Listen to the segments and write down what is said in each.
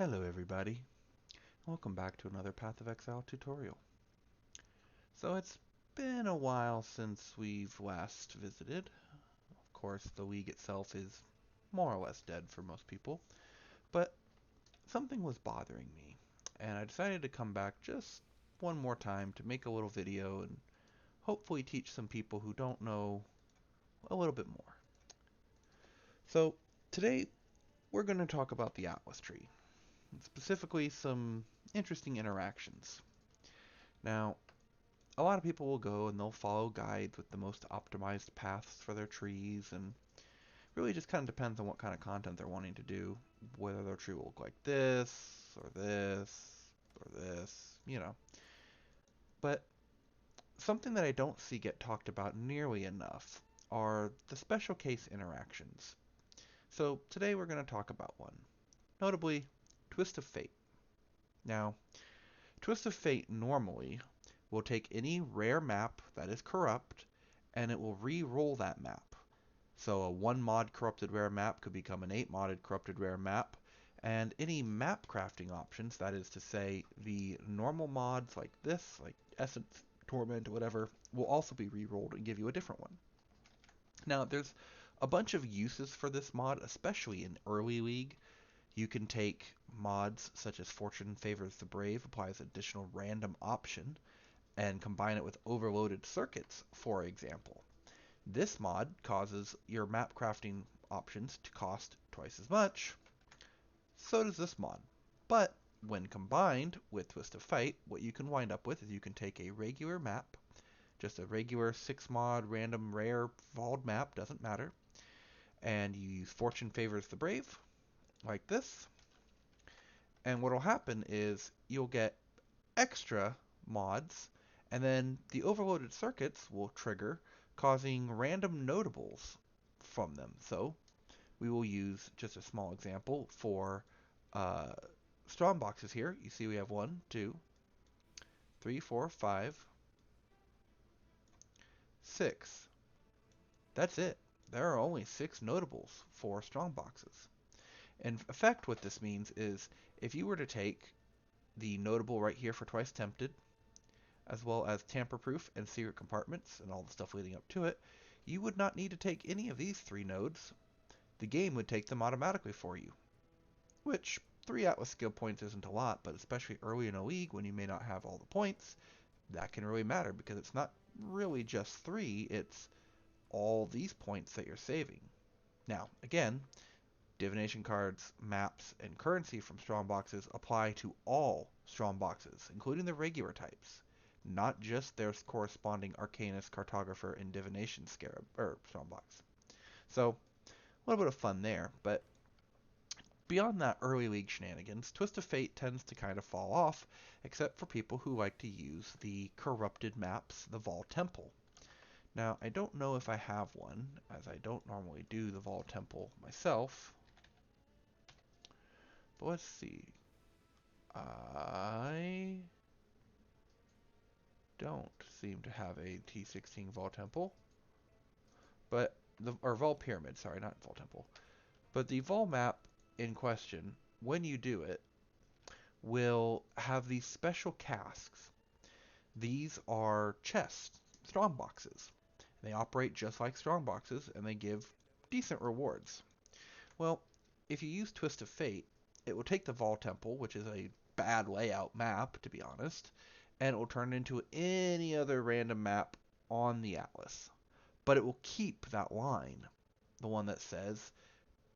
Hello everybody, welcome back to another Path of Exile tutorial. So it's been a while since we've last visited. Of course, the League itself is more or less dead for most people, but something was bothering me, and I decided to come back just one more time to make a little video and hopefully teach some people who don't know a little bit more. So today we're going to talk about the Atlas tree, and specifically some interesting interactions. Now, a lot of people will go and they'll follow guides with the most optimized paths for their trees, and really just kind of depends on what kind of content they're wanting to do, whether their tree will look like this, or this, or this. But something that I don't see get talked about nearly enough are the special case interactions. So today we're going to talk about one, notably Twist of Fate. Now, Twist of Fate normally will take any rare map that is corrupt and it will re-roll that map. So a 1 mod corrupted rare map could become an 8 modded corrupted rare map, and any map crafting options, that is to say the normal mods like this, like Essence, Torment, or whatever, will also be re-rolled and give you a different one. Now there's a bunch of uses for this mod, especially in early League. You can take mods such as Fortune Favors the Brave, applies additional random option, and combine it with overloaded circuits, for example. This mod causes your map crafting options to cost twice as much. So does this mod. But when combined with Twist of Fate, what you can wind up with is you can take a regular map, just a regular 6 mod random rare vault map, doesn't matter, and you use Fortune Favors the Brave, like this. And what will happen is you'll get extra mods, and then the overloaded circuits will trigger, causing random notables from them. So we will use just a small example for uh, strong boxes here. You see we have 1, 2, 3, 4, 5, 6. That's it. There are only 6 notables for strong boxes. In effect, what this means is if you were to take the notable right here for Twice Tempted, as well as tamper-proof and secret compartments and all the stuff leading up to it, you would not need to take any of these 3 nodes. The game would take them automatically for you, which 3 Atlas skill points isn't a lot, but especially early in a league when you may not have all the points, that can really matter because it's not really just 3, it's all these points that you're saving. Now, again, divination cards, maps, and currency from strong boxes apply to all strong boxes, including the regular types, not just their corresponding Arcanist, Cartographer, and Divination Scarab, or Strongbox. So, a little bit of fun there, but beyond that early league shenanigans, Twist of Fate tends to kind of fall off, except for people who like to use the corrupted maps, the Vol Temple. Now, I don't know if I have one, as I don't normally do the Vol Temple myself, but let's see. I don't seem to have a T16 Vol Temple, but or Vol Pyramid, sorry, not Vol Temple. But the Vol map in question, when you do it, will have these special casks. These are chests, strong boxes. They operate just like strong boxes, and they give decent rewards. Well, if you use Twist of Fate, it will take the Vol Temple, which is a bad layout map, to be honest, and it will turn it into any other random map on the Atlas. But it will keep that line, the one that says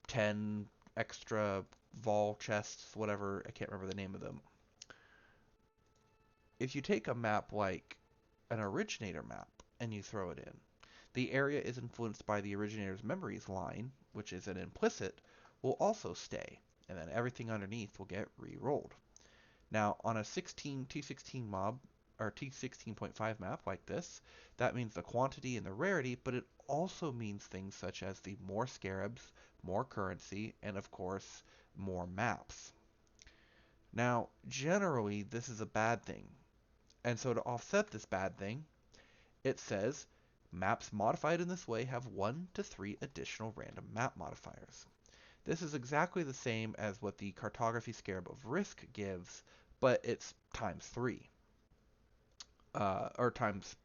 10 extra Vol chests, whatever, I can't remember the name of them. If you take a map like an originator map and you throw it in, the area is influenced by the originator's memories line, which is an implicit, will also stay, and then everything underneath will get re-rolled. Now, on a T16 mob, or T16.5 map like this, that means the quantity and the rarity, but it also means things such as the more scarabs, more currency, and of course, more maps. Now, generally, this is a bad thing, and so to offset this bad thing, it says maps modified in this way have 1 to 3 additional random map modifiers. This is exactly the same as what the Cartography Scarab of Risk gives, but it's times 3. Or times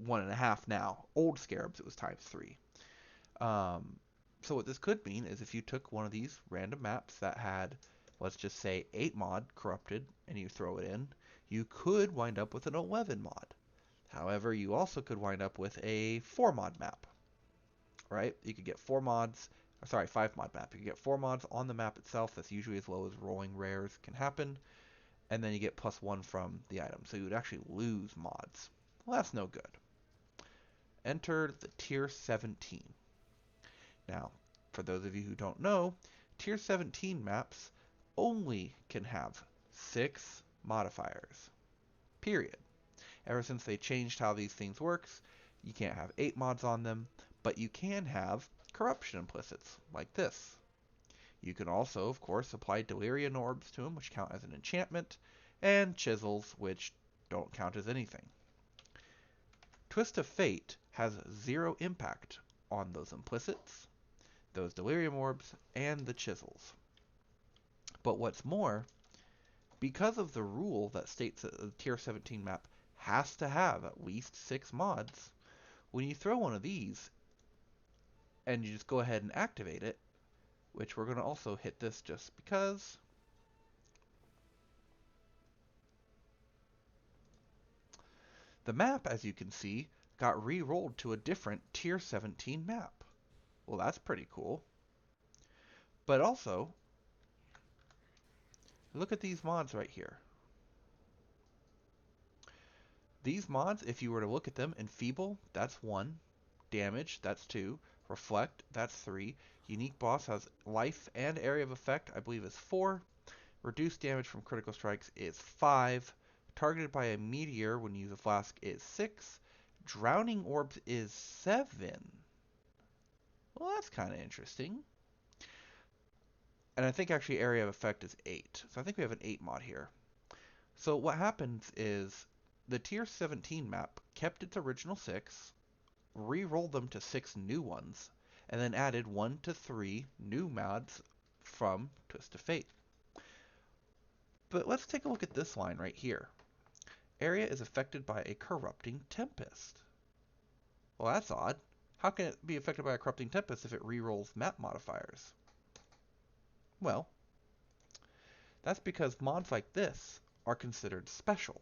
1.5 now. Old Scarabs, it was times 3. Um, so what this could mean is if you took one of these random maps that had, let's just say, 8 mod corrupted, and you throw it in, you could wind up with an 11 mod. However, you also could wind up with a 4 mod map, right? You could get 4 mods, sorry, 5 mod map. You could get 4 mods on the map itself. That's usually as low as rolling rares can happen. And then you get +1 from the item. So you would actually lose mods. Well, that's no good. Enter the tier 17. Now, for those of you who don't know, tier 17 maps only can have 6 modifiers. Period. Ever since they changed how these things works, you can't have 8 mods on them, but you can have corruption implicits, like this. You can also, of course, apply Delirium Orbs to them, which count as an enchantment, and Chisels, which don't count as anything. Twist of Fate has 0 impact on those implicits, those Delirium Orbs, and the Chisels. But what's more, because of the rule that states that the tier 17 map has to have at least 6 mods, when you throw one of these, and you just go ahead and activate it, which we're going to also hit this just because, the map, as you can see, got re-rolled to a different tier 17 map. Well, that's pretty cool. But also, look at these mods right here. These mods, if you were to look at them, Enfeeble, that's 1. Damage, that's 2. Reflect, that's 3. Unique Boss has life and area of effect, I believe is 4. Reduced damage from critical strikes is 5. Targeted by a meteor when you use a flask is 6. Drowning Orbs is 7. Well, that's kind of interesting. And I think actually area of effect is 8. So I think we have an 8 mod here. So what happens is the tier 17 map kept its original 6, re-rolled them to 6 new ones, and then added 1 to 3 new mods from Twist of Fate. But let's take a look at this line right here. Area is affected by a corrupting tempest. Well, that's odd. How can it be affected by a corrupting tempest if it re-rolls map modifiers? Well, that's because mods like this are considered special.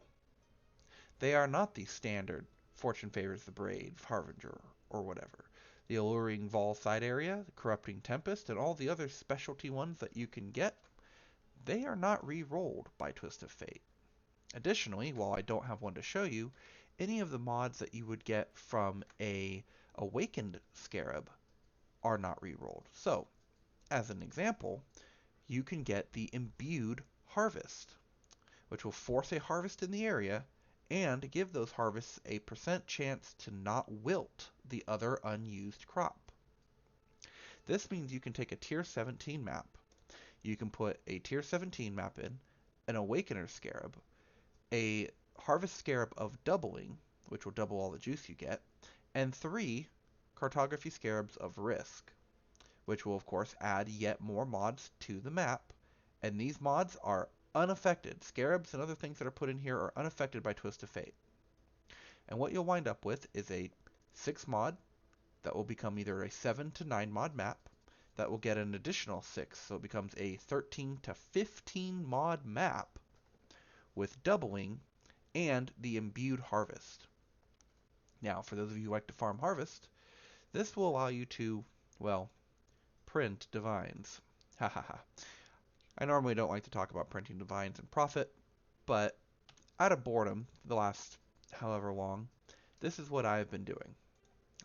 They are not the standard Fortune Favors the Brave, Harbinger, or whatever. The Alluring Vol side area, the Corrupting Tempest, and all the other specialty ones that you can get, they are not re-rolled by Twist of Fate. Additionally, while I don't have one to show you, any of the mods that you would get from a Awakened Scarab are not re-rolled. So, as an example, you can get the Imbued Harvest, which will force a harvest in the area and give those harvests a % chance to not wilt the other unused crop. This means you can take a tier 17 map, you can put a tier 17 map in, an Awakener Scarab, a Harvest Scarab of Doubling, which will double all the juice you get, and 3 Cartography Scarabs of Risk, which will of course add yet more mods to the map, and these mods are unaffected. Scarabs and other things that are put in here are unaffected by Twist of Fate. And what you'll wind up with is a 6 mod that will become either a 7 to 9 mod map that will get an additional 6, so it becomes a 13 to 15 mod map with doubling and the Imbued Harvest. Now, for those of you who like to farm Harvest, this will allow you to, well, print Divines. Ha ha ha. I normally don't like to talk about printing Divines and profit, but out of boredom, the last however long, this is what I've been doing.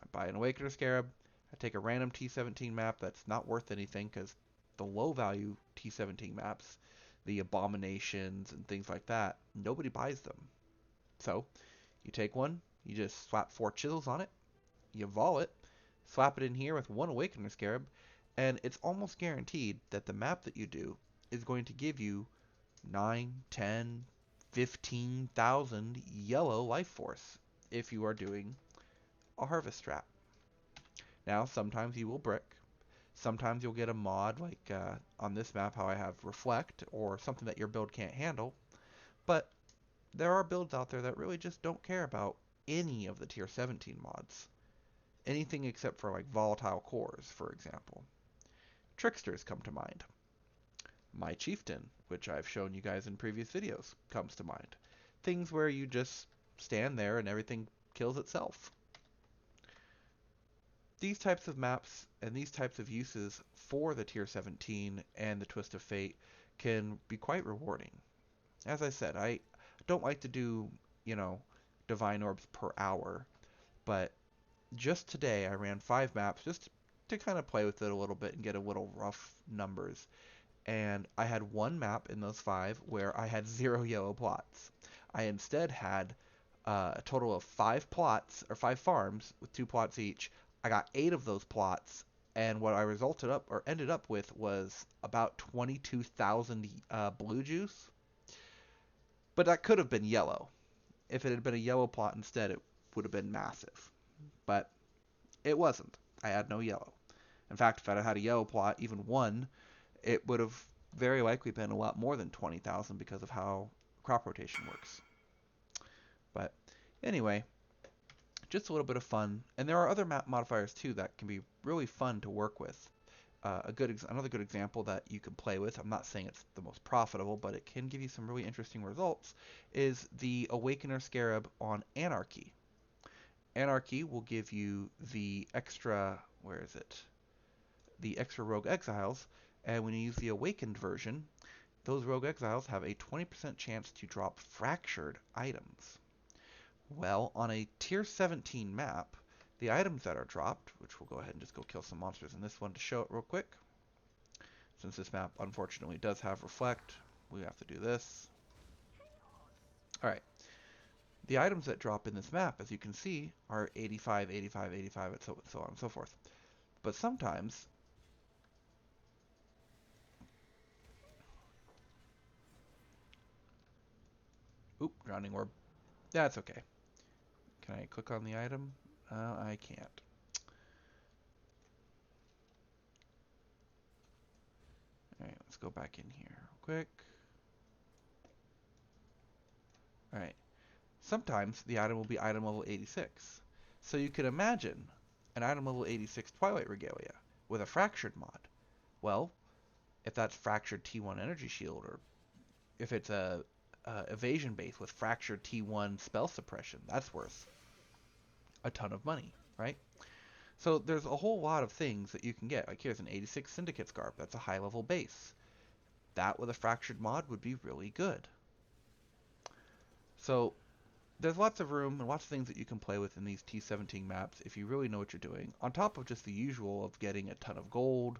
I buy an Awakener Scarab, I take a random T17 map that's not worth anything because the low value T17 maps, the Abominations and things like that, nobody buys them. So, you take one, you just slap 4 chisels on it, you vol it, slap it in here with 1 Awakener Scarab, and it's almost guaranteed that the map that you do is going to give you 9, 10, 15,000 yellow life force if you are doing a harvest strat. Now, sometimes you will brick, Sometimes you'll get a mod like on this map how I have Reflect or something that your build can't handle. But there are builds out there that really just don't care about any of the tier 17 mods. Anything except for like volatile cores, for example. Tricksters come to mind. My Chieftain, which I've shown you guys in previous videos, comes to mind. Things where you just stand there and everything kills itself. These types of maps and these types of uses for the tier 17 and the Twist of Fate can be quite rewarding. As I said, I don't like to do, divine orbs per hour, but just today I ran 5 maps just to kind of play with it a little bit and get a little rough numbers. And I had one map in those 5 where I had 0 yellow plots. I instead had a total of 5 plots, or 5 farms with 2 plots each. I got 8 of those plots, and what I ended up with was about 22,000 blue juice. But that could have been yellow. If it had been a yellow plot instead, it would have been massive. But it wasn't. I had no yellow. In fact, if I had had a yellow plot, even one, it would have very likely been a lot more than 20,000 because of how crop rotation works. But anyway, just a little bit of fun. And there are other map modifiers too that can be really fun to work with. Another good example that you can play with, I'm not saying it's the most profitable, but it can give you some really interesting results, is the Awakener Scarab on Anarchy. Anarchy will give you the extra, where is it? The extra Rogue Exiles, and when you use the Awakened version, those Rogue Exiles have a 20% chance to drop fractured items. Well, on a tier 17 map, the items that are dropped, which we'll go ahead and just go kill some monsters in this one to show it real quick. Since this map unfortunately does have Reflect, we have to do this. Alright, the items that drop in this map, as you can see, are 85, 85, 85, and so on and so forth. But sometimes, oop, Drowning Orb. That's okay. Can I click on the item? I can't. Alright, let's go back in here real quick. Alright, sometimes the item will be item level 86. So you can imagine an item level 86 Twilight Regalia with a Fractured mod. Well, if that's Fractured T1 Energy Shield, or if it's a evasion base with Fractured T1 Spell Suppression, that's worth a ton of money, right? So there's a whole lot of things that you can get. Like here's an 86 Syndicate Scarf. That's a high level base. That with a Fractured mod would be really good. So there's lots of room and lots of things that you can play with in these T17 maps if you really know what you're doing. On top of just the usual of getting a ton of gold,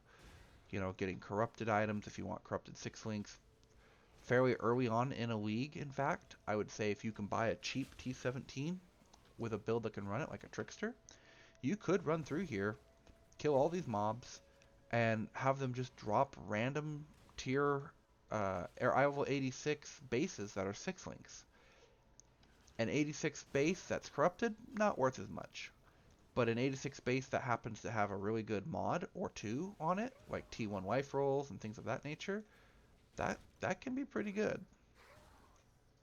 getting corrupted items if you want corrupted 6 links. Fairly early on in a league, in fact, I would say if you can buy a cheap T17 with a build that can run it like a Trickster, you could run through here, kill all these mobs, and have them just drop random tier air level 86 bases that are 6 links. An 86 base that's corrupted, not worth as much. But an 86 base that happens to have a really good mod or two on it, like T1 life rolls and things of that nature, that can be pretty good.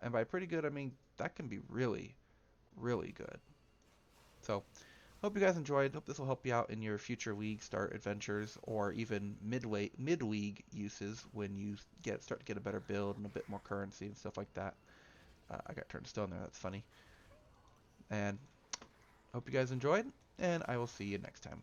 And by pretty good, I mean that can be really, really good. So, hope you guys enjoyed. Hope this will help you out in your future league start adventures or even mid-league uses when you start to get a better build and a bit more currency and stuff like that. I got turned to stone there. That's funny. And hope you guys enjoyed, and I will see you next time.